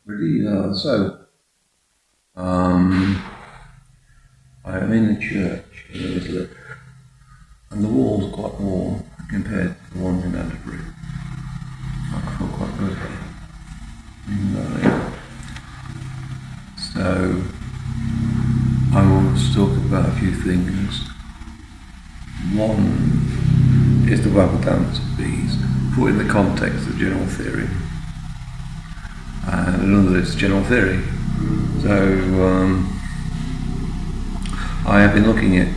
Really, I am in a church in Islip, and the walls are quite warm compared to the ones in Canterbury. I feel quite good here. So, I will talk about a few things. One is the waggle dance of bees, put in the context of general theory. And another is general theory. So, I have been looking at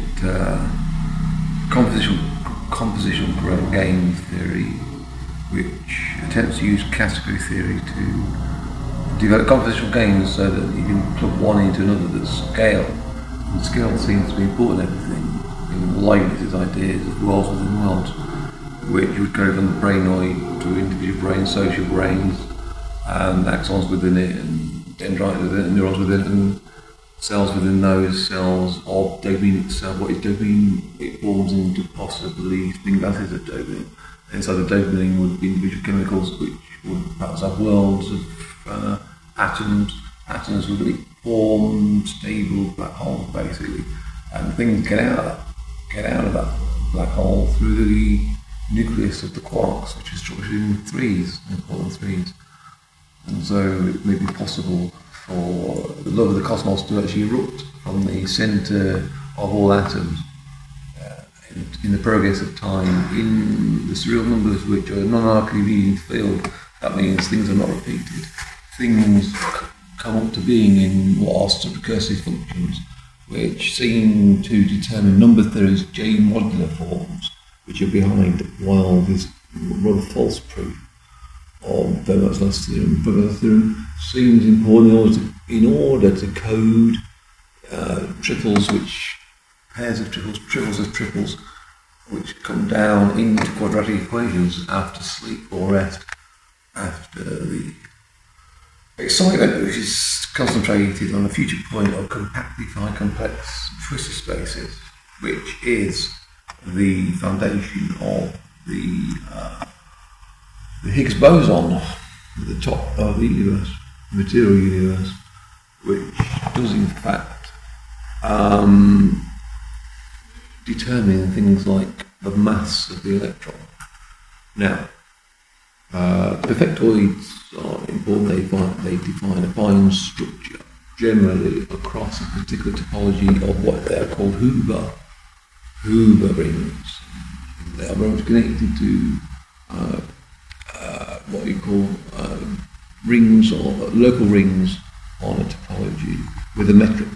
compositional game theory, which attempts to use category theory to develop compositional games so that you can plug one into another that's scale. And scale seems to be important in everything. In Leibniz's ideas of worlds within worlds, which would go from the brainoid to individual brains, social brains, and axons within it, and dendrites within it, and neurons within it, and cells within those cells of dopamine itself. What is dopamine? It forms into possibly thin classes of dopamine. Inside the dopamine would be individual chemicals which would perhaps have worlds of atoms. Atoms would be formed, stable black holes basically. And things get out of that black hole through the nucleus of the quarks, which is structured in threes, important threes. And so it may be possible for the love of the cosmos to actually erupt from the centre of all atoms in the progress of time, in the serial numbers which are non-anarchically leading field. That means things are not repeated. Things come up to being in what are recursive functions, which seem to determine number theory's J modular forms, which are behind while this rather false proof of Fermat's last theorem. Fermat's theorem seems important in order to code triples, which pairs of triples, which come down into quadratic equations after sleep or rest, after the excitement which is concentrated on a future point of compactified complex twistor spaces, which is the foundation of the Higgs boson at the top of the universe, the material universe, which does in fact determine things like the mass of the electron. Now, perfectoids are important. They define a fine structure, generally across a particular topology of what they are called Hoover rings. They are very much connected to what you call rings or local rings on a topology with a metric.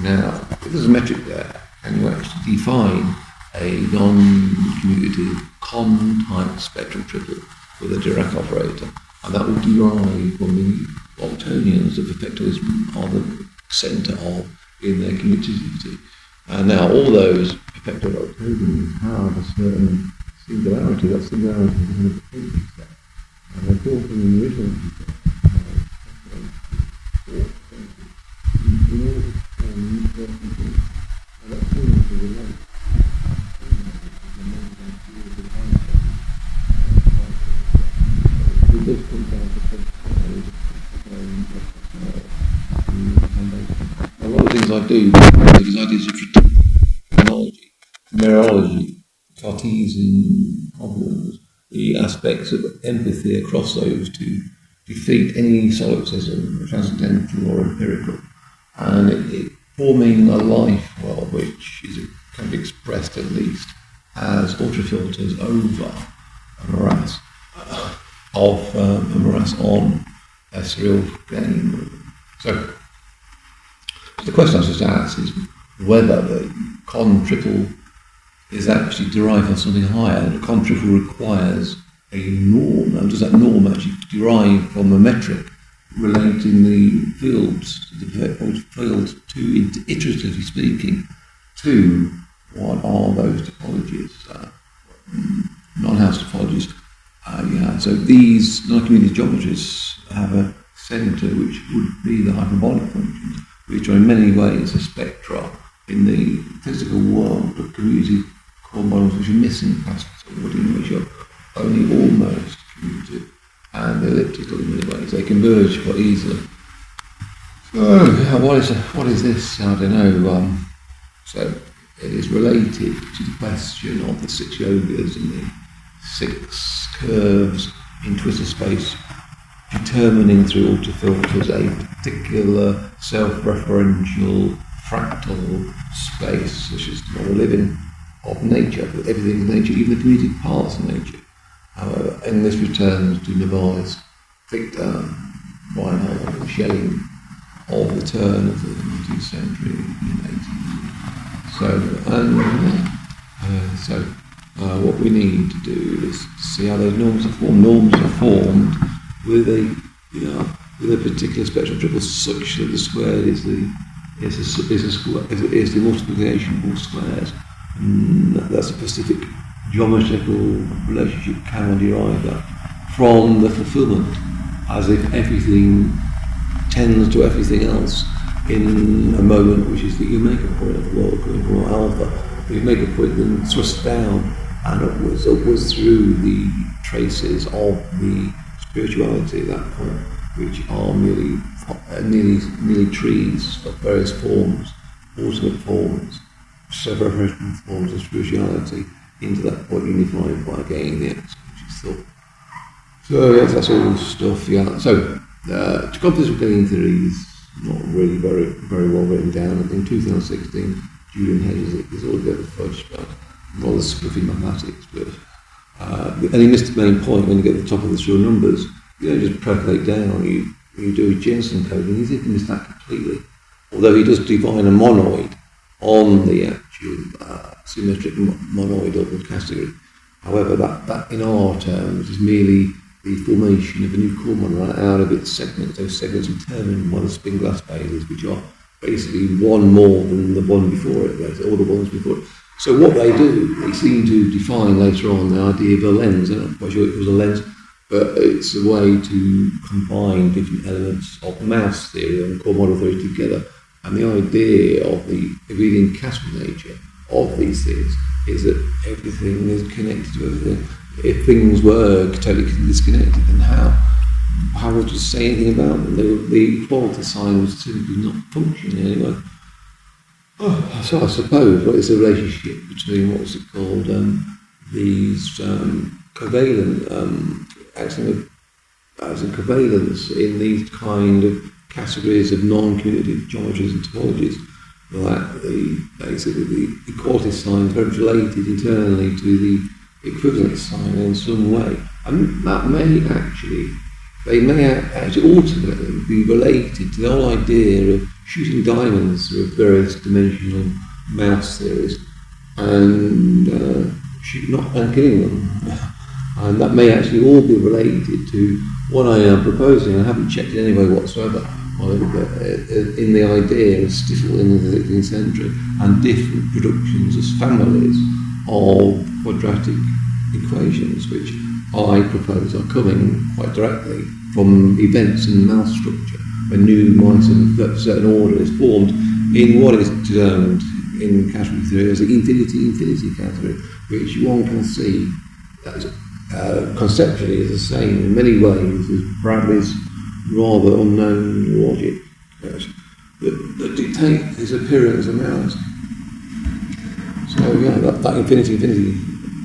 Now, if there's a metric there, and you actually define a non-commutative con-type spectral triple with a Dirac operator, and that will derive from the octonions that perfectoids are the centre of in their commutativity. And now all those perfectoid octonions have a certain singularity. That singularity is in the potential set. And they're called from the original set. In order to form new certainty, and that seems to relate it does come down to a lot of things I do, these ideas of technology, mirrorology, Cartesian problems, the aspects of empathy across those to defeat any solipsism, transcendental or empirical, and it forming a life world which can be expressed at least as ultrafilters over a morass on a serial game. So the question I was just asked is whether the con triple is actually derived from something higher. The con triple requires a norm, and does that norm actually derive from a metric relating the fields, the perfectoid fields, to, iteratively speaking, to what are those topologies, non-house topologies. So these non-commutative geometries have a centre which would be the hyperbolic functions, which are in many ways a spectra in the physical world of commutative core models which are missing past somebody, which are only almost commutative. and elliptical in many ways. They converge quite easily. So, what is this? I don't know. So it is related to the question of the 6 yogas and the 6 curves in Twitter space, determining through autofilters a particular self-referential fractal space, which is what we live in, of nature, but everything is nature, even the community parts of nature. However, and this returns to Naval's Victor Reinhold Schelling of the turn of the 19th century in 1800. What we need to do is to see how those norms are formed. Norms are formed with a particular spectral triple such that the squared is the multiplication of all squares. And that's a specific geometrical relationship can derive that from the fulfillment, as if everything tends to everything else in a moment, which is that you make a point of the world going from alpha, you make a point then thrust down and upwards through the traces of the spirituality at that point, which are merely trees of various forms, ultimate forms, several forms of spirituality, into that point unified by again the action, which is thought. So yes, that's all stuff. Yeah. So computational game theory is not really very well written down. In 2016, Julian Hedges is altogether fudged by rather scruffy mathematics, but and he missed the main point when you get to the top of the real numbers. You don't just percolate down. You do a Jensen code, and you think he missed that completely. Although he does define a monoid on the actual symmetric monoid of the category. However, that in our terms is merely the formation of a new core monoid out of its segments. Those segments determined by the spin glass bases, which are basically one more than the one before it, all the ones before it. So what they do, they seem to define later on the idea of a lens. I'm not quite sure it was a lens, but it's a way to combine different elements of Mouse theory and core model theory together. And the idea of the really incapsulated nature of these things is that everything is connected to everything. If things were totally disconnected, then how would you say anything about them? The equality sign would simply not function in any way. So I suppose what is the relationship between what's it called these covalent acting as a covalence in these kind of categories of non-commutative geometries and topologies, like basically the equality sign is very related internally to the equivalence sign in some way, and that may actually ultimately be related to the whole idea of shooting diamonds through various dimensional Mouse theories and killing them. And that may actually all be related to what I am proposing. I haven't checked in any way whatsoever in the idea of Stifel in the 16th century and different productions as families of quadratic equations, which I propose are coming quite directly from events in the Mouse structure, when new mice of a certain order is formed in what is termed in category theory as the infinity category, which one can see that conceptually is the same in many ways as Bradley's rather unknown logic that dictate his appearance of Mouse. So yeah, that infinity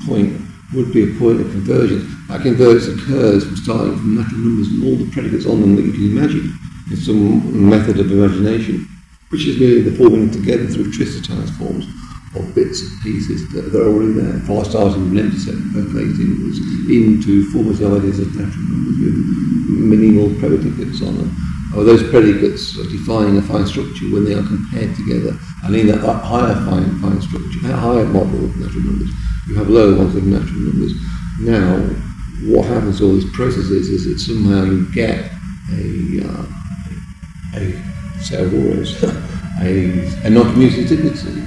point would be a point of convergence. That convergence occurs from starting from natural numbers and all the predicates on them that you can imagine in some method of imagination, which is merely the forming together through tristatized forms of bits and pieces that are already there. If I started with an empty set percolating into formative ideas of natural numbers with minimal predicates on them, or those predicates are defining a fine structure when they are compared together, and in that higher fine structure, that higher model of natural numbers, you have lower ones of natural numbers. Now, what happens to all these processes is that somehow you get a set of rules, a non-commutativity.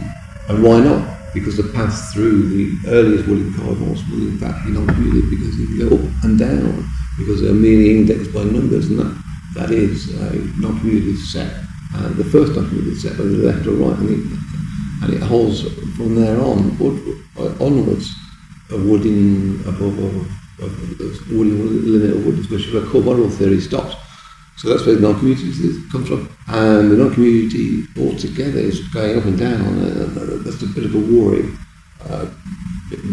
And why not? Because the path through the earliest William cardinals will in fact be non-commutative, because you can go up and down, because they're merely indexed by numbers, and that is a non-commutative set. And the first non-commutative set, whether left or right, and it holds from there on onwards, a wood in above limit of wood, especially where core model theory stops. So that's where the non-community comes from. And the non-community altogether is going up and down. That's a bit of a worry, a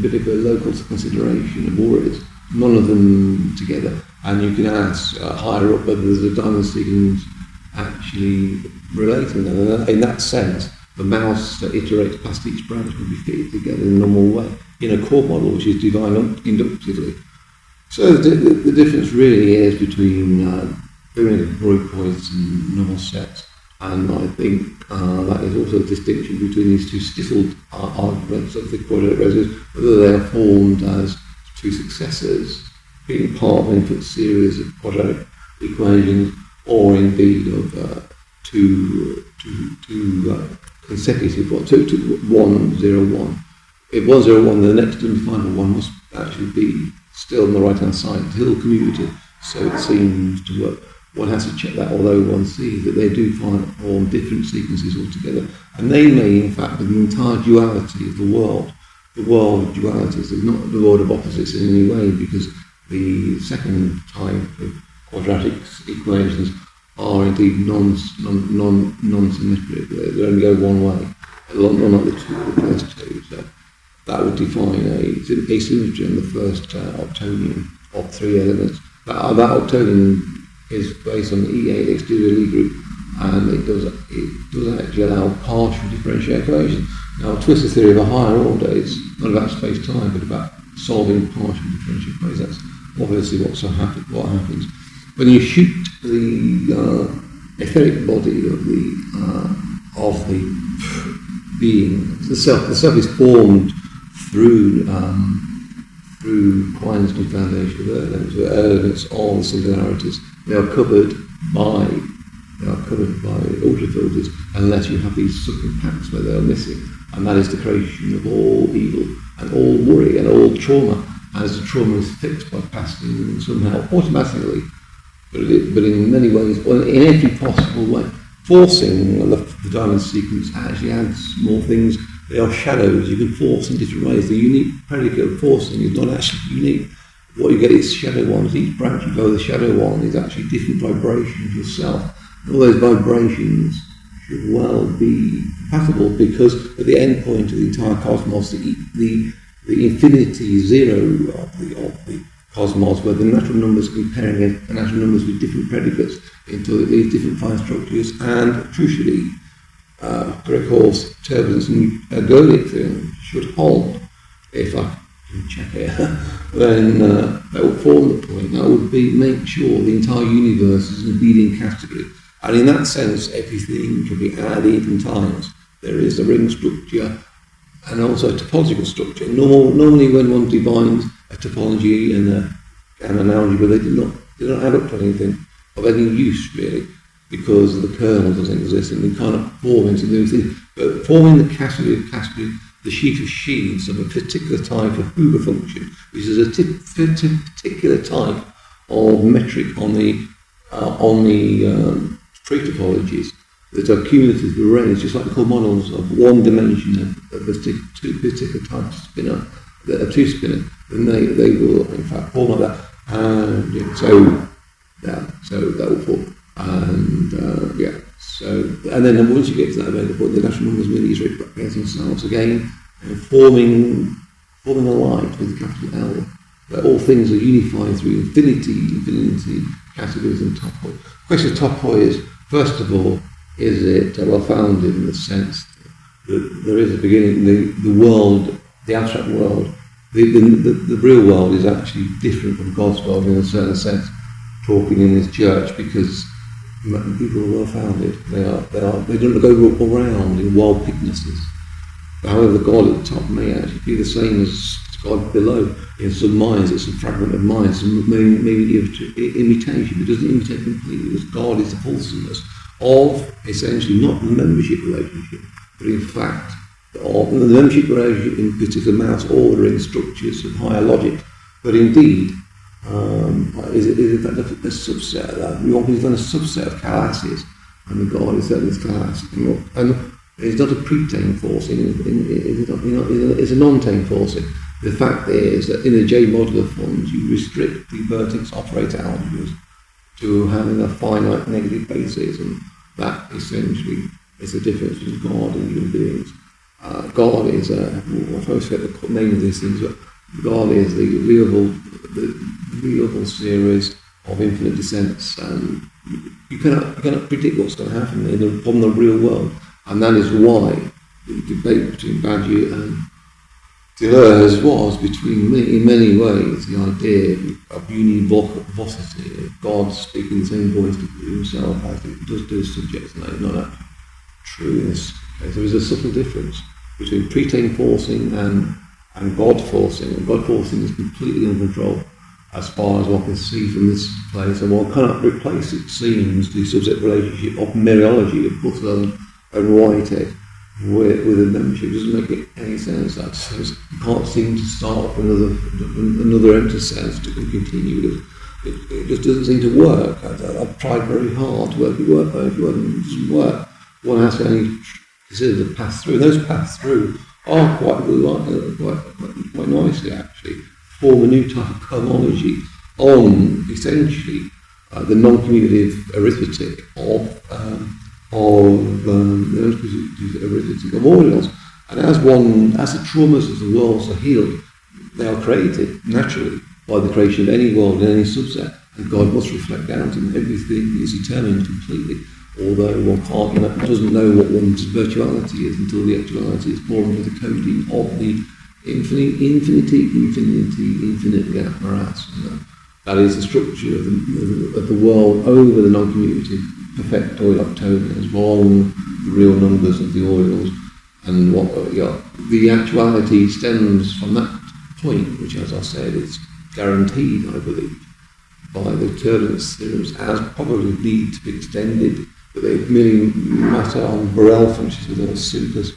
bit of a local consideration of worries. None of them together. And you can ask higher up whether there's a diamond sequence actually relating them. And in that sense, the mouse that iterates past each branch will be fitted together in a normal way in a core model which is defined inductively. So the difference really is between pyramidal breakpoints and normal sets, and I think that is also a distinction between these two stifled arguments of the quadratic resonance, whether they are formed as two successors, being part of an infinite series of quadratic equations, or indeed of two consecutive ones, 1, 0, 1. If 1, 0, 1, the next undefinable one must actually be still on the right-hand side, still commuted, so it seems to work. One has to check that, although one sees that they do form different sequences altogether. And they may, in fact, be the entire duality of the world of dualities, is not the world of opposites in any way, because the second type of quadratic equations are indeed non-symmetric. They only go one way, not the first two. So that would define asymmetry on the first octonion of three elements. That octonion is based on the E8 exterior Lie group, and it does actually allow partial differential equations. Now, twistor theory of a higher order is not about space-time, but about solving partial differential equations. That's obviously what happens. When you shoot the etheric body of the being, the self is formed through Quine's new foundation of elements, all the singularities. They are covered by ultrafilters unless you have these subcompacts where they are missing, and that is the creation of all evil and all worry and all trauma, as the trauma is fixed by passing somehow automatically, but in many ways, or in every possible way. Forcing the diamond sequence actually adds more things. They are shadows. You can force in different ways. The unique predicate of forcing is not actually unique. What you get is shadow ones. Each branch you go, the shadow one is actually different vibrations yourself. And all those vibrations should well be compatible, because at the end point of the entire cosmos, the infinity zero of the cosmos, where the natural numbers comparing the natural numbers with different predicates into these different fine structures, and crucially, Grekor's turbulence and ergodic theorem should hold. If I can check it, then that would form the point. That would be make sure the entire universe is in a leading category, and in that sense, everything can be added in times. There is a ring structure and also a topological structure. Normally, when one defines a topology and an algebra, they do not add up to anything of any use really, because the kernel doesn't exist and we can't form into new things. But forming the category of category, the sheet of sheets of a particular type of Hoover function, which is a particular type of metric on the free topologies that are cumulatively arranged, just like the core models of one dimension of a particular type of spinner, a two-spinner, then they will in fact form like that. And so that will form. And and then once you get to that available, the natural numbers really is replicating themselves again, and forming a light with a capital L, where all things are unified through infinity categories and topoi. The question of topoi is, first of all, is it well founded in the sense that there is a beginning, the world, the abstract world, the real world is actually different from God's world in a certain sense, talking in this church, because people are well founded. They don't go around in wild pignesses. However, the God at the top may actually be the same as God below. In some minds, it's a fragment of mind, maybe imitation. It doesn't imitate completely, because God is the fulsomeness of essentially not the membership relationship, but in fact of the membership relationship in particular mouse ordering structures of higher logic. But indeed, is in fact a subset of that. We want to define a subset of classes, and the God is certainly this class. And it's not a pre-tame forcing, it's a non-tame forcing. The fact is that in the J-modular forms, you restrict the vertex operator algebras to having a finite negative basis, and that essentially is the difference between God and human beings. God is I always forget the name of these things, but God is the real series of infinite descents, and you cannot predict what's going to happen from the real world, and that is why the debate between Badiou and Deleuze was, between in many ways, the idea of univocity, of God speaking the same voice to himself as it does to his subjects, and not actually true in this case. There is a subtle difference between preterm forcing and God forcing, and God forcing is completely under control as far as one can see from this place, and one cannot replace, it seems, the subject relationship of mereology of Husserl and Whitehead with a membership. It doesn't make any sense. That you can't seem to start another empty sense to continue. It just doesn't seem to work. I've tried very hard to work it doesn't work. One has to only consider the path through. Those paths through are quite nicely, actually, form a new type of cosmology on essentially the non-commutative arithmetic of ordinals. And as the traumas of the worlds are healed, they are created naturally by the creation of any world in any subset, and God must reflect out, and everything is determined completely. Although one doesn't know what one's virtuality is until the actuality is born with the coding of the infinite gap morass. That is the structure of the world over the non-commutative perfectoid octonions, along the real numbers of the ordinals, and the actuality stems from that point, which, as I said, is guaranteed, I believe, by the turbulence theorems as probably need to be extended, but they merely matter on Borel functions within a supers.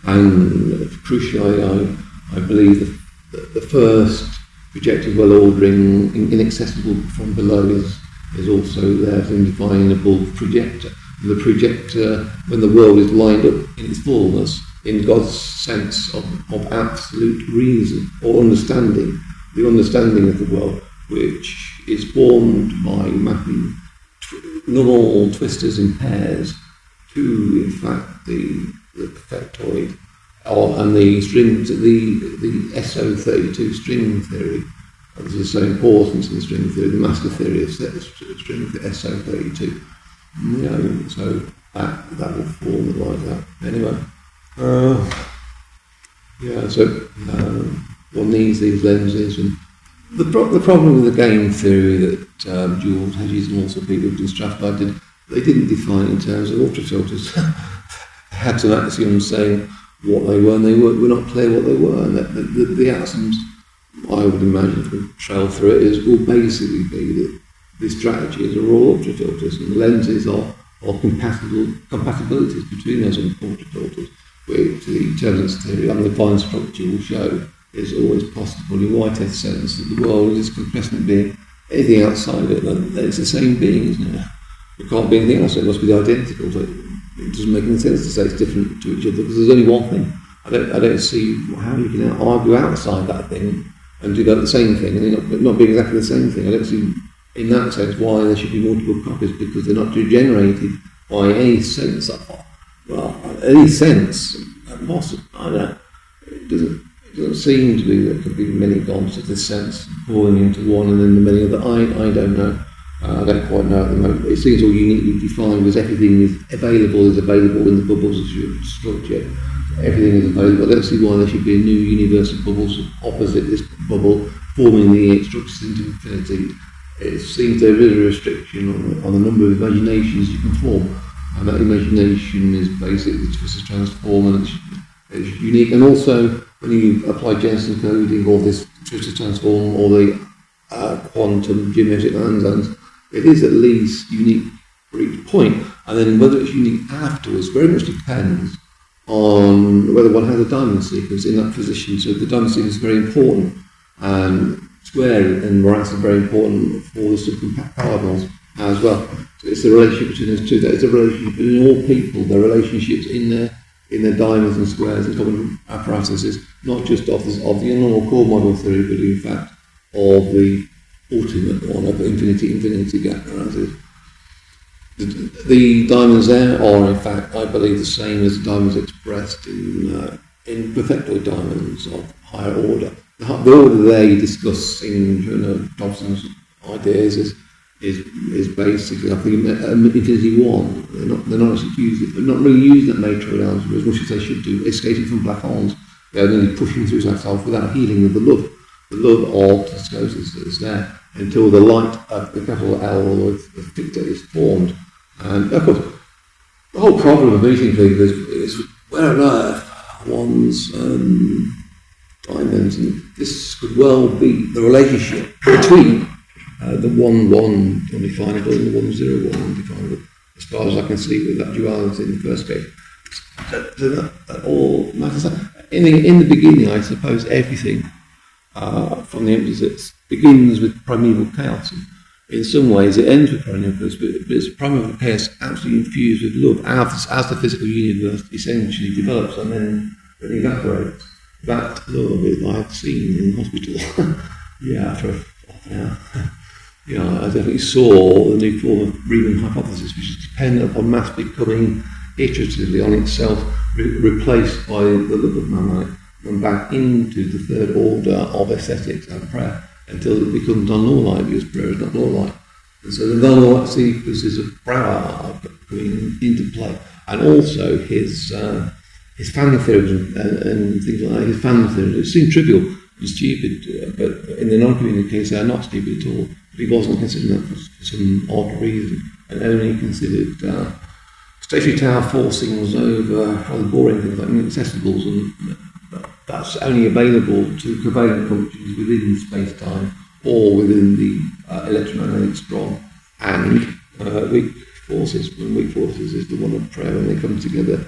And crucially, I believe the first projective well-ordering, inaccessible from below, is also there as an indefinable projector. And the projector, when the world is lined up in its fullness, in God's sense of absolute reason or understanding, the understanding of the world, which is formed by mapping normal twistors in pairs to, in fact, the perfectoid, and the strings, the SO32 string theory. This is so important in the string theory, the master theory of string SO32. So that will form like that. Anyway, one needs these lenses, and the problem with the game theory that Jules Hedges and also people in Strathclyde did, they didn't define it in terms of ultrafilters. They had some axioms saying what they were, and they were not clear what they were, and the axioms, I would imagine, if we trail through it, will basically be that the strategies are all ultrafilters, and the lenses are compatibilities between those ultrafilters, which the turbulence theory and the fine structure will show is always possible in Whitehead's sense that the world is concrescent being. Anything outside of it, then it's the same being, isn't it? It can't be anything else, it must be identical. So it doesn't make any sense to say it's different to each other, because there's only one thing. I don't see how you can argue outside that thing and do the same thing, and not being exactly the same thing. I don't see, in that sense, why there should be multiple copies, because they're not generated by any sense of, any sense. I don't know. It doesn't seem to be there could be many gods of this sense falling into one and then the many other. I don't know. I don't quite know at the moment. It seems all uniquely defined, because everything is available in the bubbles of structure. Everything is available. I don't see why there should be a new universe of bubbles opposite this bubble, forming the eight structures into infinity. It seems there is a restriction on the number of imaginations you can form, and that imagination is basically just a transform, and it's unique. And also, when you apply Jensen coding or this twisted transform or the quantum geometric landsans, it is at least unique for each point. And then whether it's unique afterwards very much depends on whether one has a diamond sequence in that position. So the diamond sequence is very important, and square and morass is very important for the subcompact cardinals as well. So it's the relationship between those two. That is a relationship between all people. There are relationships in in their diamonds and squares and common apparatuses, not just of the normal core model theory, but in fact of the ultimate one of infinity gap morasses. The diamonds there are, in fact, I believe, the same as the diamonds expressed in perfectoid diamonds of higher order. The order there you discuss in Dobson's ideas is basically, I think, infinity one. They're not really using that matroid algebra as much as they should do, escaping from black holes. They're only pushing through themselves without healing of the love of discosis that is there until the light of the capital L of ficta is formed. And of course, the whole problem of meeting figures is where on earth one's diamonds, and this could well be the relationship between the 1-1 undefinable and the 1-0-1 undefinable, as far as I can see with that duality in the first case. That all matters. In the beginning, I suppose everything from the empty sets begins with primeval chaos. In some ways, it ends with primeval chaos, but it's primeval chaos absolutely infused with love as the physical universe essentially develops and then evaporates. That love is I've seen in the hospital. After half an hour. I definitely saw the new form of Riemann hypothesis, which is dependent upon mass becoming iteratively on itself, replaced by the love of man, and back into the third order of aesthetics and prayer until it becomes non-law-like, because prayer is not law-like. And so the non-law-like sequences of prayer are coming into play, and also his family theories and things like that. His family theories seem trivial and stupid, but in the non-community case, they are not stupid at all. But he wasn't considering that for some odd reason, and only considered stationary tower forcings over rather boring things like inaccessibles, and that's only available to covalent functions within space-time or within the electromagnetic strong and weak forces. And weak forces is the one of prayer when they come together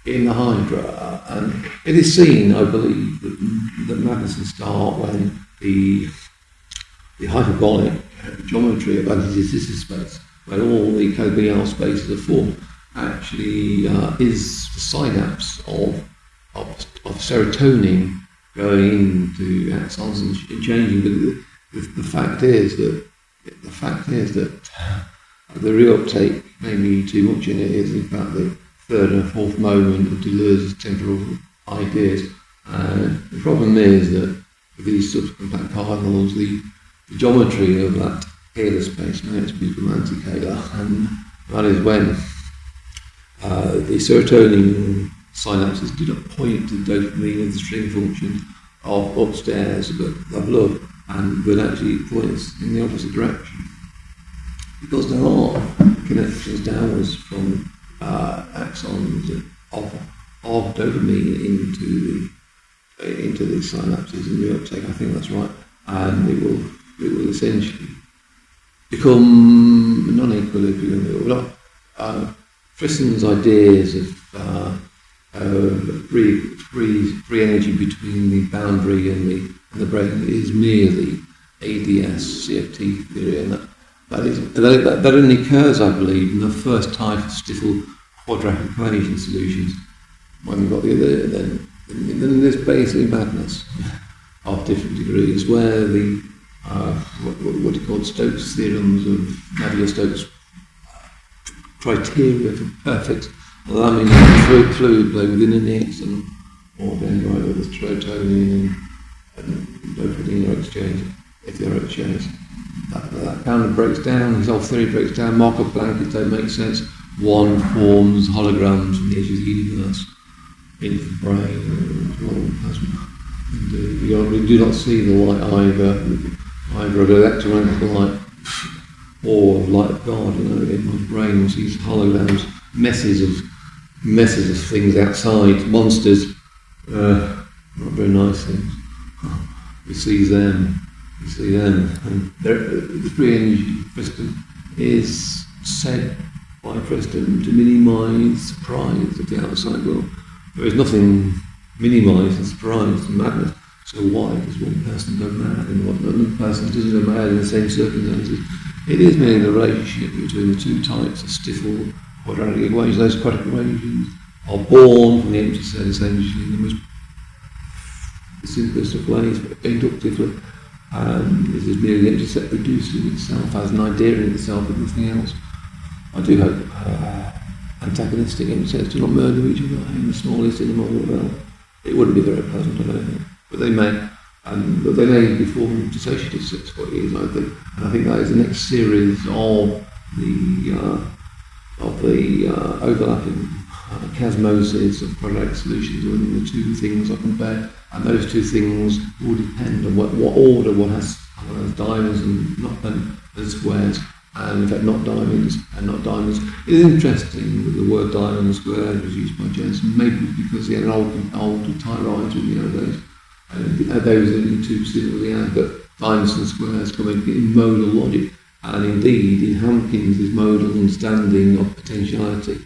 in the Hydra. And it is seen, I believe, that madness start when the hyperbolic geometry of antithesis space, when all the Cagliari spaces are formed, actually is the synapse of serotonin going into axons and changing. But the fact is that the reuptake may be too much in it is in fact the third and fourth moment of Deleuze's temporal ideas. The problem is that for these subsequent black cardinals, the geometry of that scalar space now it's become anti-scalar, and that is when the serotonin synapses do not point to dopamine as the string function of upstairs but of love, and but actually points in the opposite direction, because there are connections downwards from axons of dopamine into the synapses and reuptake. I think that's right, and it will essentially become non-equilibrium. Friston's ideas of free energy between the boundary and the brain is merely ADS CFT theory, and that only occurs, I believe, in the first type of Stiffel quadratic equation solutions. When we've got the other, then there's basically madness of different degrees, where the what you call Stokes theorems of Navier-Stokes criteria for perfect laminar fluid flow within an axon, or then right with the serotonin and dopamine are exchanged, if they're exchanged. That kind of breaks down, his whole theory breaks down, Markov blankets don't make sense. One forms holograms from the edge of the universe into the brain and plasma. And we do not see the light either of electromagnetic light or of light of God. In my brain we see holograms, messes of things outside, monsters, not very nice things. We see them, and the free energy Friston is said by Friston to minimise surprise of the outside world. There is nothing minimised and surprised and madness. So why does one person go mad and another person doesn't go mad in the same circumstances? It is merely the relationship between the two types of Stiffel quadratic equations. Those quadratic equations are born from the empty cell essentially in the most simplest of ways, but inductively. This is merely the empty cell producing itself, has an idea in itself of nothing else. I do hope antagonistic empty cells do not murder each other in the smallest in the model. It wouldn't be very pleasant, I don't think. But they may. But they may be formed dissociative sex bodies, I think. And I think that is the next series of the overlapping chiasmoses of quadratic solutions when the two things are compared, and those two things will depend on what order one has diamonds and squares, and in fact not diamonds and not diamonds. It is interesting that the word diamond and square was used by Jensen, maybe because he had an old typewriter in the old days, and those are the two similarly add, but diamonds and squares come in modal logic, and indeed in Hampkins' modal understanding of potentiality.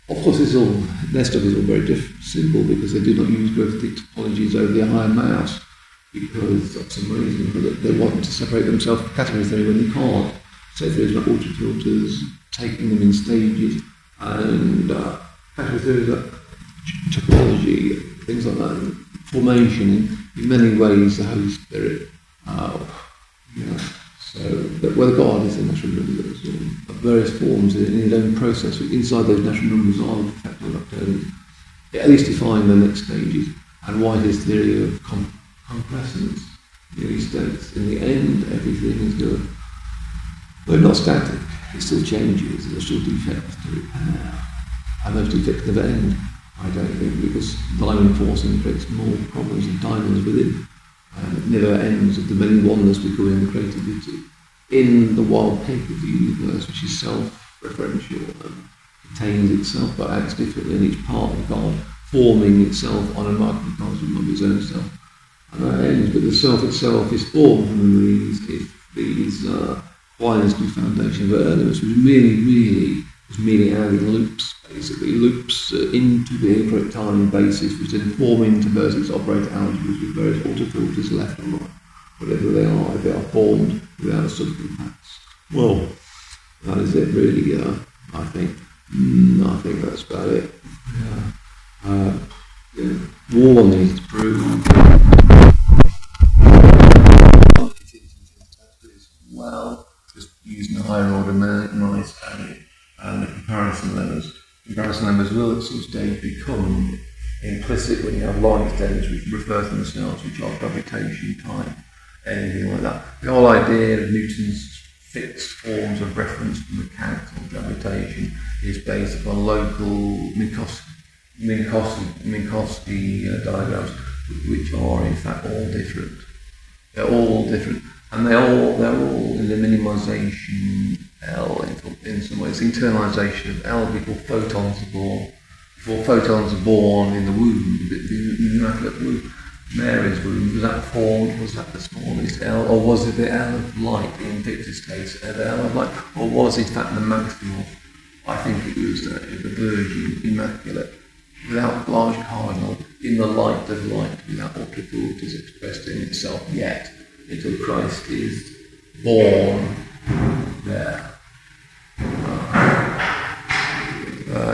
Of course, their stuff is all very simple because they do not use graphic topologies over the iron mouse because of some reason they want to separate themselves from category theory when they can't. So theories like autofilters, taking them in stages, and category theories like topology, things like that, formation, in many ways the Holy Spirit. So, but whether God is a natural number of various forms in his own process, inside those natural numbers are the perfectoid octonions. It at least define the next stages, and why his theory of concrescence really states in the end everything is good. But not static, it still changes, there are still defects to repair, and those defects never end, I don't think, because diamond forcing creates more problems than diamonds within. And it never ends of the many oneness becoming the creativity in the wild pig of the universe, which is self-referential and contains itself but acts differently in each part of God, forming itself on a microcosm of its own self. And that ends, but the self itself is formed from these Aquinas' foundation of earliness, which was merely adding loops, basically loops into the incorrect time basis, which then form into versus operator algebras with various autofilters left and right, whatever they are, if they are formed without subcompacts. Well, that is it really, I think. I think that's about it. War needs to prove. Well, just using a higher order noise and the comparison lemmas. Comparison lemmas will at some stage become implicit when you have line extenders which refer to themselves, which are gravitation, time, anything like that. The whole idea of Newton's fixed forms of reference to mechanical gravitation is based upon local Minkowski diagrams, which are in fact all different. They're all different, and they're all in the minimization L in some ways. Internalization of L before photons are born. Before photons are born in the womb, the immaculate womb, Mary's womb, was that formed? Was that the smallest L, or was it the L of light in Victor's case, the L of light, or was it in fact the maximal? I think it was the Virgin Immaculate, without large cardinal, in the light of light, without what the thought is expressed in itself yet, until Christ is born there.